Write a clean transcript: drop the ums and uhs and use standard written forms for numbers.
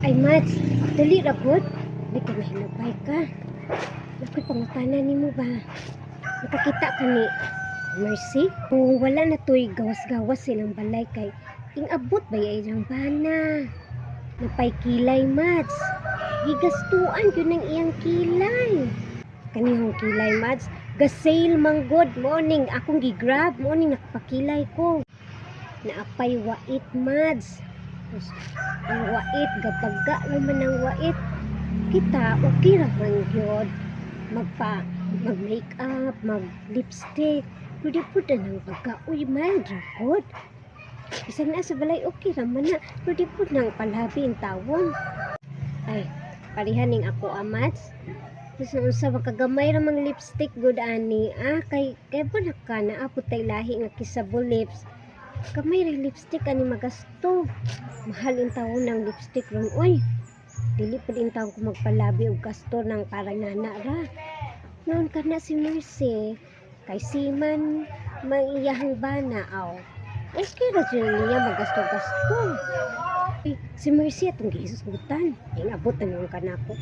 Ay, Mads, dali ra gud. Di ka mahilabay ka. Nakoy pangutana nimo ba? Nakakita ka ni Mercy? Kung wala na to'y gawas-gawas silang balay kay ingabot ba yung bana? Napay kilay, Mads. Gigastuan yun ang iyang kilay. Kanihong kilay, Mads. Gasale manggod morning. Akong gigrab morning nakapakilay ko. Naapay wait, Mads. Tapos, ang wait, gabaga naman ang wait. Kita, okay raman yun. Mag-makeup, mag-lipstick. Pwede po na ng baga. Uy, mild rakot. Isa na sa balay, okay raman na. Pwede po nang palabi ang tawon. Ay, parihaning ako, Amats. Gusto sa makagamay ramang lipstick, good ani. Kay po na ka na apot tay lahi nga kisabo lips. Kamay rin lipstick ani magasto. Mahal yung tawon ng lipstick ron. Uy, dili pa din tawon ko magpalabi og gasto ng parang nana ra. Noon ka na si Mercy, kay Siman, maiyahang bana, aw. Okay ra dyan niya magasto-gasto. Si Mercy atong gisusgutan. Ingabot na nung kanako.